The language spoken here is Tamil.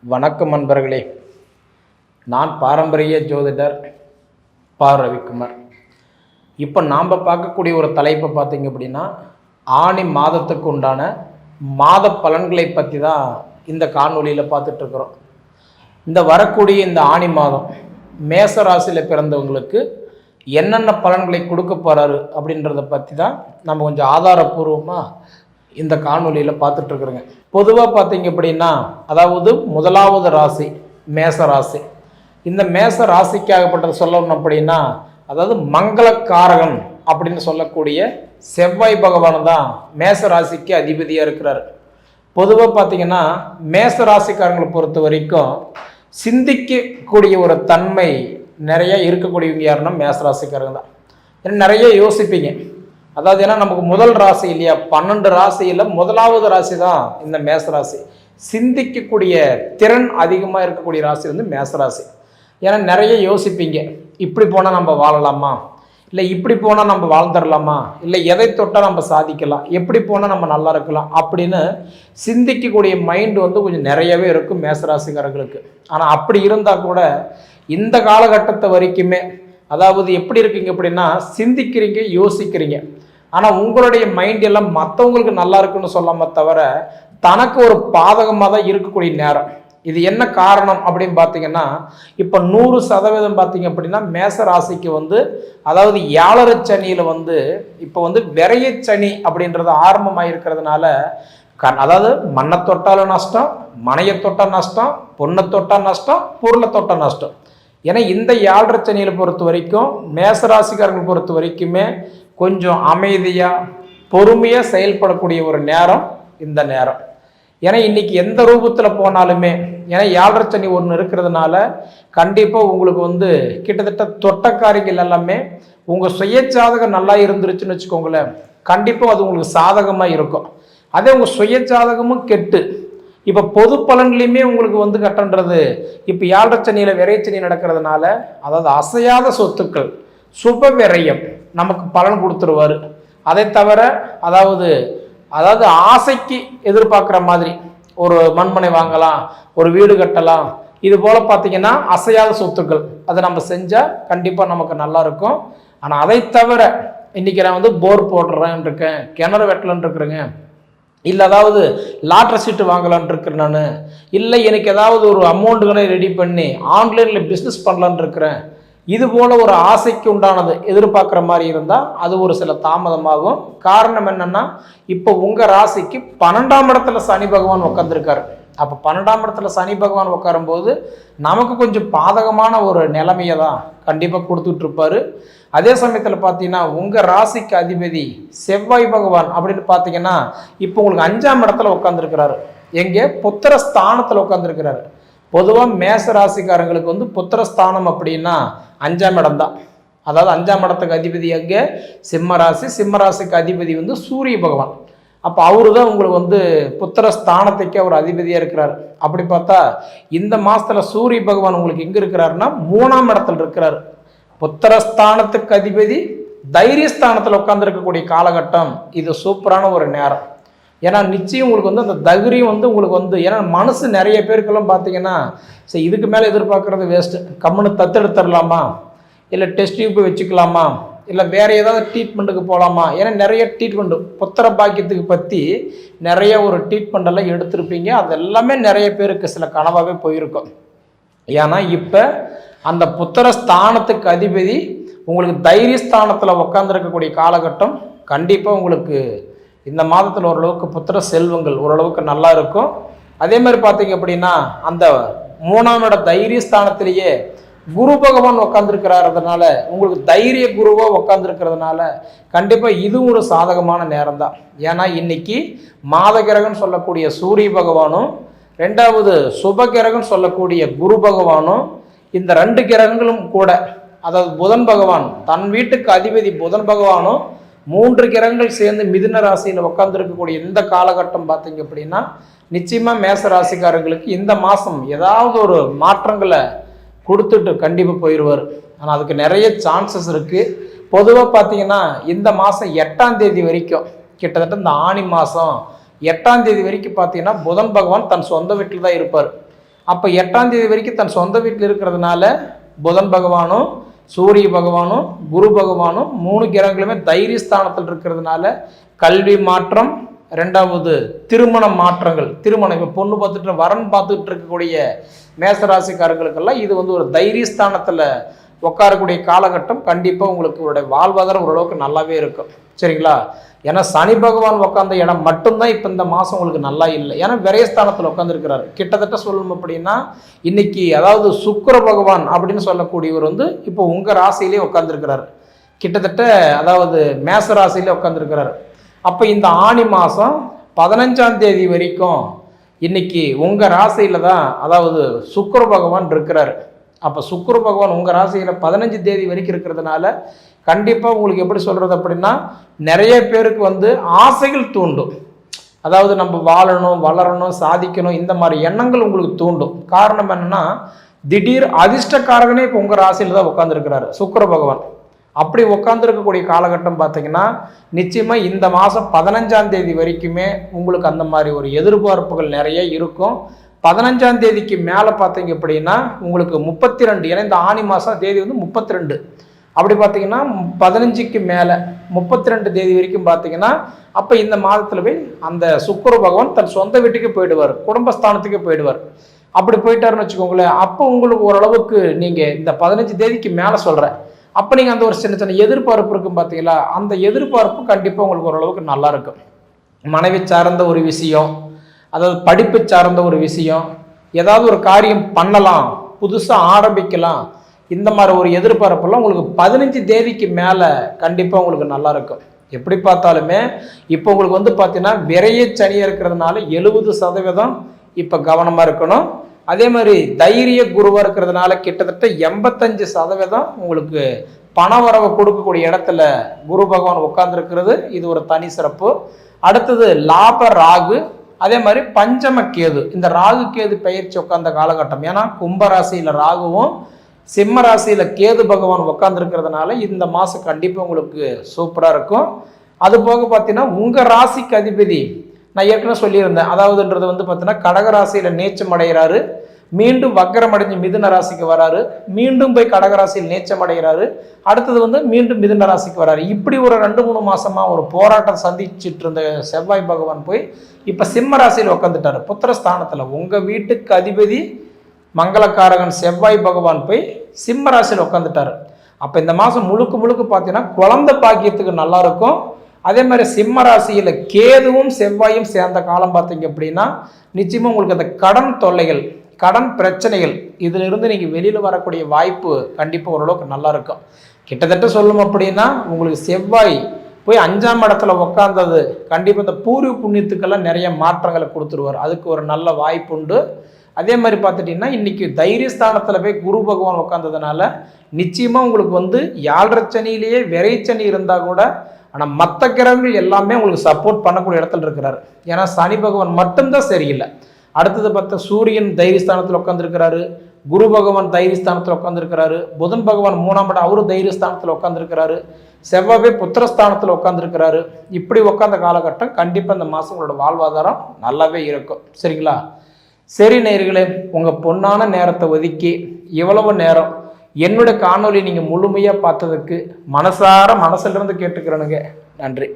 வணக்கம் நண்பர்களே. நான் பாரம்பரிய ஜோதிடர் பா. ரவிக்குமார். இப்போ நாம் பார்க்கக்கூடிய ஒரு தலைப்பை பார்த்திங்க அப்படின்னா, ஆணி மாதத்துக்கு உண்டான மாத பலன்களை பற்றி தான் இந்த காணொலியில் பார்த்துட்ருக்குறோம். இந்த வரக்கூடிய இந்த ஆணி மாதம் மேச ராசியில் பிறந்தவங்களுக்கு என்னென்ன பலன்களை கொடுக்க போகிறாரு அப்படின்றத பற்றி தான் நம்ம கொஞ்சம் ஆதாரபூர்வமாக இந்த காணொலியில் பார்த்துட்ருக்குறோங்க. பொதுவாக பார்த்தீங்க அப்படின்னா, அதாவது முதலாவது ராசி மேச ராசி. இந்த மேச ராசிக்காகப்பட்டது சொல்லணும் அப்படின்னா, அதாவது மங்களக்காரகன் அப்படின்னு சொல்லக்கூடிய செவ்வாய் பகவான் தான் மேச ராசிக்கு அதிபதியாக இருக்கிறார். பொதுவாக பார்த்தீங்கன்னா மேச ராசிக்காரங்களை பொறுத்த வரைக்கும் சிந்திக்கக்கூடிய ஒரு தன்மை நிறைய இருக்கக்கூடியவங்க யாருன்னா மேச ராசிக்காரங்க தான். ஏன்னா நிறைய யோசிப்பீங்க. அதாவது ஏன்னா நமக்கு முதல் ராசி இல்லையா, 12 ராசியில் முதலாவது ராசி தான் இந்த மேச ராசி. சிந்திக்கக்கூடிய திறன் அதிகமாக இருக்கக்கூடிய ராசி வந்து மேச ராசி. ஏன்னா நிறைய யோசிப்பீங்க, இப்படி போனால் நம்ம வாழலாமா, இல்லை இப்படி போனால் நம்ம வாழ்ந்துடலாமா, இல்லை எதை தொட்டால் நம்ம சாதிக்கலாம், எப்படி போனால் நம்ம நல்லா இருக்கலாம் அப்படின்னு சிந்திக்கக்கூடிய மைண்டு வந்து கொஞ்சம் நிறையவே இருக்கும் மேசராசிக்காரர்களுக்கு. ஆனால் அப்படி இருந்தால் கூட இந்த காலகட்டத்தை வரைக்குமே, அதாவது எப்படி இருக்கீங்க அப்படின்னா, சிந்திக்கிறீங்க, யோசிக்கிறீங்க. ஆனால் உங்களுடைய மைண்ட் எல்லாம் மற்றவங்களுக்கு நல்லா இருக்குன்னு சொல்லாமல் தவிர தனக்கு ஒரு பாதகமாக தான் இருக்கக்கூடிய நேரம். இது என்ன காரணம் அப்படின்னு பார்த்தீங்கன்னா, இப்போ 100% பார்த்தீங்க அப்படின்னா மேச ராசிக்கு வந்து, அதாவது 7 சனியில் வந்து இப்போ வந்து விரைய சனி அப்படின்றது ஆரம்பமாக இருக்கிறதுனால அதாவது மண்ணை தொட்டாலும் நஷ்டம், மனையை தொட்டால் நஷ்டம், பொண்ணை தொட்டால் நஷ்டம், பொருளை தொட்டால் நஷ்டம். ஏன்னா இந்த 7 சனியில் பொறுத்த வரைக்கும் மேசராசிக்காரங்களை பொறுத்த வரைக்குமே கொஞ்சம் அமைதியாக பொறுமையாக செயல்படக்கூடிய ஒரு நேரம் இந்த நேரம். ஏன்னா இன்றைக்கி எந்த ரூபத்தில் போனாலுமே, ஏன்னா 7 சனி ஒன்று இருக்கிறதுனால கண்டிப்பாக உங்களுக்கு வந்து கிட்டத்தட்ட தொட்டக்காரிகள் எல்லாமே உங்கள் சுயஜாதகம் நல்லா இருந்துருச்சுன்னு வச்சுக்கோங்களேன், கண்டிப்பாக அது உங்களுக்கு சாதகமாக இருக்கும். அதே உங்கள் சுயஜாதகமும் கெட்டு இப்போ பொது பலன்லையுமே உங்களுக்கு வந்து கட்டன்றது இப்போ 7 சனியில் விரைச்சனி நடக்கிறதுனால, அதாவது அசையாத சொத்துக்கள் சுப விரயம் நமக்கு பலன் கொடுத்துருவார். அதை தவிர அதாவது ஆசைக்கு எதிர்பார்க்குற மாதிரி ஒரு மண்மனை வாங்கலாம், ஒரு வீடு கட்டலாம், இது போல் பார்த்தீங்கன்னா அசையாத சொத்துக்கள் அதை நம்ம செஞ்சால் கண்டிப்பாக நமக்கு நல்லா இருக்கும். ஆனால் அதை தவிர இன்றைக்கி நான் வந்து போர் போடுறேன் இருக்கேன், கிணறு வெட்டலன்னு இருக்கிறேங்க, இல்லை அதாவது லாட்ரி சீட்டு வாங்கலான் இருக்கிறேன் நான், இல்லை எனக்கு ஏதாவது ஒரு அமௌண்ட்டுகளை ரெடி பண்ணி ஆன்லைனில் பிஸ்னஸ் பண்ணலான் இருக்கிறேன், இது போல் ஒரு ஆசைக்கு உண்டானது எதிர்பார்க்குற மாதிரி இருந்தால் அது ஒரு சில தாமதமாகும். காரணம் என்னென்னா, இப்போ உங்கள் ராசிக்கு 12ஆம் இடத்துல சனி பகவான் உட்காந்துருக்காரு. அப்போ 12ஆம் இடத்துல சனி பகவான் உட்காரும்போது நமக்கு கொஞ்சம் பாதகமான ஒரு நிலைமையை தான் கண்டிப்பாக கொடுத்துட்ருப்பார். அதே சமயத்தில் பார்த்தீங்கன்னா உங்கள் ராசிக்கு அதிபதி செவ்வாய் பகவான் அப்படின்னு பார்த்தீங்கன்னா இப்போ உங்களுக்கு 5ஆம் இடத்துல உட்காந்துருக்கிறாரு. எங்கே? புத்திரஸ்தானத்தில் உட்காந்துருக்கிறாரு. பொதுவாக மேச ராசிக்காரங்களுக்கு வந்து புத்திரஸ்தானம் அப்படின்னா 5ஆம் இடம் தான். அதாவது 5ஆம் இடத்துக்கு அதிபதி எங்கே? சிம்ம ராசி. சிம்ம ராசிக்கு அதிபதி வந்து சூரிய பகவான். அப்போ அவரு தான் உங்களுக்கு வந்து புத்திரஸ்தானத்துக்கே அவர் அதிபதியாக இருக்கிறார். அப்படி பார்த்தா இந்த மாதத்தில் சூரிய பகவான் உங்களுக்கு எங்கே இருக்கிறாருன்னா 3ஆம் இடத்துல இருக்கிறார். புத்திரஸ்தானத்துக்கு அதிபதி தைரியஸ்தானத்தில் உட்கார்ந்துருக்கக்கூடிய காலகட்டம் இது சூப்பரான ஒரு நேரம். ஏன்னா நிச்சயம் உங்களுக்கு வந்து அந்த தைரியம் வந்து உங்களுக்கு வந்து, ஏன்னா மனசு நிறைய பேருக்கெல்லாம் பார்த்தீங்கன்னா சரி இதுக்கு மேலே எதிர்பார்க்குறது வேஸ்ட்டு, கம்முன்னு தத்தெடுத்துடலாமா, இல்லை டெஸ்ட் டியூப் வச்சுக்கலாமா, இல்லை வேறு ஏதாவது ட்ரீட்மெண்ட்டுக்கு போகலாமா. ஏன்னா நிறைய ட்ரீட்மெண்ட்டு புத்திர பாக்கியத்துக்கு பற்றி நிறைய ஒரு ட்ரீட்மெண்ட்டெல்லாம் எடுத்திருப்பீங்க. அது எல்லாமே நிறைய பேருக்கு சில கனவாகவே போயிருக்கும். ஏன்னா இப்போ அந்த புத்திரஸ்தானத்துக்கு அதிபதி உங்களுக்கு தைரியஸ்தானத்தில் உட்காந்துருக்கக்கூடிய காலகட்டம் கண்டிப்பாக உங்களுக்கு இந்த மாதத்தில் ஓரளவுக்கு புத்திர செல்வங்கள் ஓரளவுக்கு நல்லா இருக்கும். அதே மாதிரி பார்த்தீங்க அப்படின்னா அந்த 3ஆம் இட தைரியஸ்தானத்திலேயே குரு பகவான் உட்காந்துருக்கிறாரதுனால உங்களுக்கு தைரிய குருவாக உட்காந்துருக்கிறதுனால கண்டிப்பாக இதுவும் ஒரு சாதகமான நேரம் தான். ஏன்னா இன்னைக்கு மாத கிரகம்னு சொல்லக்கூடிய சூரிய பகவானும் 2வது சுப கிரகம்னு சொல்லக்கூடிய குரு பகவானும் இந்த 2 கிரகங்களும் கூட, அதாவது புதன் பகவான் தன் வீட்டுக்கு அதிபதி புதன் பகவானும் 3 கிரகங்கள் சேர்ந்து மிதுன ராசியில் உட்காந்துருக்கக்கூடிய இந்த காலகட்டம் பார்த்தீங்க அப்படின்னா நிச்சயமாக மேச ராசிக்காரங்களுக்கு இந்த மாதம் ஏதாவது ஒரு மாற்றங்களை கொடுத்துட்டு கண்டிப்பாக போயிடுவார். ஆனால் அதுக்கு நிறைய சான்சஸ் இருக்குது. பொதுவாக பார்த்தீங்கன்னா இந்த மாதம் 8ஆம் தேதி வரைக்கும், கிட்டத்தட்ட இந்த ஆணி மாதம் 8ஆம் தேதி வரைக்கும் பார்த்தீங்கன்னா புதன் பகவான் தன் சொந்த வீட்டில் தான் இருப்பார். அப்போ 8ஆம் தேதி வரைக்கும் தன் சொந்த வீட்டில் இருக்கிறதுனால புதன் பகவானும் சூரிய பகவானும் குரு பகவானும் 3 கிரகங்களுமே தைரியஸ்தானத்தில் இருக்கிறதுனால கல்வி மாற்றம், ரெண்டாவது திருமண மாற்றங்கள், திருமணம் இப்போ பொண்ணு பார்த்துட்டு வரன் பார்த்துட்டு இருக்கக்கூடிய மேசராசிக்காரங்களுக்கெல்லாம் இது வந்து ஒரு தைரியஸ்தானத்தில் உட்காரக்கூடிய காலகட்டம். கண்டிப்பாக உங்களுக்கு உங்களுடைய வாழ்வாதாரம் ஓரளவுக்கு நல்லாவே இருக்கும். சரிங்களா? ஏன்னா சனி பகவான் உட்காந்த இடம் மட்டும்தான் இப்போ இந்த மாதம் உங்களுக்கு நல்லா இல்லை. ஏன்னா விரயஸ்தானத்தில் உட்காந்துருக்கிறாரு. கிட்டத்தட்ட சொல்லணும் அப்படின்னா இன்னைக்கு அதாவது சுக்கிர பகவான் அப்படின்னு சொல்லக்கூடியவர் வந்து இப்போ உங்கள் ராசியிலே உட்காந்துருக்கிறாரு. கிட்டத்தட்ட அதாவது மேச ராசியிலே உட்காந்துருக்கிறாரு. அப்போ இந்த ஆணி மாதம் 15ஆம் தேதி வரைக்கும் இன்னைக்கு உங்கள் ராசியில் தான் அதாவது சுக்கிர பகவான் இருக்கிறாரு. அப்போ சுக்கிர பகவான் உங்கள் ராசியில் 15 தேதி வரைக்கும் இருக்கிறதுனால கண்டிப்பாக உங்களுக்கு எப்படி சொல்கிறது அப்படின்னா நிறைய பேருக்கு வந்து ஆசைகள் தூண்டும். அதாவது நம்ம வாழணும், வளரணும், சாதிக்கணும், இந்த மாதிரி எண்ணங்கள் உங்களுக்கு தூண்டும். காரணம் என்னென்னா திடீர் அதிர்ஷ்டக்காரகனே இப்போ உங்கள் ராசியில் தான் உட்காந்துருக்கிறாரு சுக்கிர பகவான். அப்படி உட்காந்துருக்கக்கூடிய காலகட்டம் பார்த்தீங்கன்னா நிச்சயமாக இந்த மாதம் 15ஆம் தேதி வரைக்குமே உங்களுக்கு அந்த மாதிரி ஒரு எதிர்பார்ப்புகள் நிறைய இருக்கும். 15ஆம் தேதிக்கு மேலே பார்த்தீங்க அப்படின்னா உங்களுக்கு 32, ஏன்னா இந்த ஆணி மாதம் தேதி வந்து 32. அப்படி பார்த்தீங்கன்னா 15க்கு மேலே 32 தேதி வரைக்கும் பார்த்தீங்கன்னா அப்போ இந்த மாதத்தில் போய் அந்த சுக்கிர பகவான் தன் சொந்த வீட்டுக்கு போயிடுவார், குடும்பஸ்தானத்துக்கு போயிடுவார். அப்படி போயிட்டாருன்னு வச்சுக்கோங்களேன். அப்போ உங்களுக்கு ஓரளவுக்கு நீங்கள் இந்த 15 தேதிக்கு மேலே சொல்கிறேன், அப்போ நீங்கள் அந்த ஒரு சின்ன சின்ன எதிர்பார்ப்பு இருக்கும் பார்த்தீங்களா, அந்த எதிர்பார்ப்பு கண்டிப்பாக உங்களுக்கு ஓரளவுக்கு நல்லா இருக்கும். மனைவி சார்ந்த ஒரு விஷயம், அதாவது படிப்பு சார்ந்த ஒரு விஷயம், ஏதாவது ஒரு காரியம் பண்ணலாம், புதுசாக ஆரம்பிக்கலாம், இந்த மாதிரி ஒரு எதிர்பார்ப்பெல்லாம் உங்களுக்கு 15 தேதிக்கு மேலே கண்டிப்பாக உங்களுக்கு நல்லா இருக்கும். எப்படி பார்த்தாலுமே இப்போ உங்களுக்கு வந்து பார்த்தீங்கன்னா விரைய சனியாக இருக்கிறதுனால 70% இப்போ கவனமாக இருக்கணும். அதே மாதிரி தைரிய குருவாக இருக்கிறதுனால கிட்டத்தட்ட 85% உங்களுக்கு பண வரவை கொடுக்கக்கூடிய இடத்துல குரு பகவான் உட்கார்ந்துருக்கிறது இது ஒரு தனி சிறப்பு. அடுத்தது லாப ராகு, அதே மாதிரி பஞ்சம கேது. இந்த ராகு கேது பயிற்சி உட்கார்ந்த காலகட்டம். ஏன்னா கும்பராசியில் ராகுவும் சிம்ம ராசியில் கேது பகவான் உட்காந்துருக்கிறதுனால இந்த மாதம் கண்டிப்பாக உங்களுக்கு சூப்பராக இருக்கும். அது போக பார்த்தீங்கன்னா உங்கள் ராசிக்கு அதிபதி நான் ஏற்கனவே சொல்லியிருந்தேன், அதாவதுன்றது வந்து பார்த்தீங்கன்னா கடகராசியில் நீச்சம் அடைகிறாரு, மீண்டும் வக்கரம் அடைஞ்சு மிதுன ராசிக்கு வராரு, மீண்டும் போய் கடகராசியில் நீச்சம் அடைகிறாரு, அடுத்தது வந்து மீண்டும் மிதுன ராசிக்கு வராரு. இப்படி ஒரு 2-3 மாதமாக ஒரு போராட்டம் சந்திச்சுட்டு இருந்த செவ்வாய் பகவான் போய் இப்போ சிம்ம ராசியில் உட்காந்துட்டாரு புத்திரஸ்தானத்தில். உங்கள் வீட்டுக்கு அதிபதி மங்களக்காரகன் செவ்வாய் பகவான் போய் சிம்ம ராசியில் உட்காந்துட்டாரு. அப்போ இந்த மாதம் முழுக்க முழுக்க பார்த்தீங்கன்னா குழந்தை பாக்கியத்துக்கு நல்லா இருக்கும். அதே மாதிரி சிம்ம ராசியில் கேதுவும் செவ்வாயும் சேர்ந்த காலம் பார்த்தீங்க அப்படின்னா நிச்சயமாக உங்களுக்கு அந்த கடன் தொல்லைகள், கடன் பிரச்சனைகள் இதிலிருந்து நீங்கள் வெளியில் வரக்கூடிய வாய்ப்பு கண்டிப்பாக ஓரளவுக்கு நல்லா இருக்கும். கிட்டத்தட்ட சொல்லணும் அப்படின்னா உங்களுக்கு செவ்வாய் போய் 5ஆம் இடத்துல உட்கார்ந்தது கண்டிப்பாக இந்த பூர்வ புண்ணியத்துக்கெல்லாம் நிறைய மாற்றங்களை கொடுத்துருவார். அதுக்கு ஒரு நல்ல வாய்ப்பு உண்டு. அதே மாதிரி பார்த்துட்டிங்கன்னா இன்றைக்கி தைரியஸ்தானத்தில் போய் குரு பகவான் உட்காந்ததுனால நிச்சயமாக உங்களுக்கு வந்து 7.5 சனியிலேயே விரைச்சனி இருந்தால் கூட ஆனால் மற்ற கிரகங்கள் எல்லாமே உங்களுக்கு சப்போர்ட் பண்ணக்கூடிய இடத்துல இருக்கிறாரு. ஏன்னா சனி பகவான் மட்டும்தான் சரியில்லை. அடுத்தது பார்த்தா சூரியன் தைரியஸ்தானத்தில் உட்காந்துருக்கிறாரு, குரு பகவான் தைரியஸ்தானத்தில் உட்காந்துருக்கிறாரு, புதன் பகவான் 3ஆம் இடம் அவரும் தைரியஸ்தானத்தில் உட்காந்துருக்கிறாரு, செவ்வாய் புத்திரஸ்தானத்தில் உட்காந்துருக்கிறாரு. இப்படி உட்காந்த காலகட்டம் கண்டிப்பாக இந்த மாதம் உங்களோட வாழ்வாதாரம் நல்லாவே இருக்கும். சரிங்களா? சரி நேயர்களே, உங்கள் பொன்னான நேரத்தை ஒதுக்கி இவ்வளவு நேரம் என்னோட காணொலி நீங்கள் முழுமையாக பார்த்ததுக்கு மனசிலிருந்து கேட்டுக்கிறேனுங்க. நன்றி.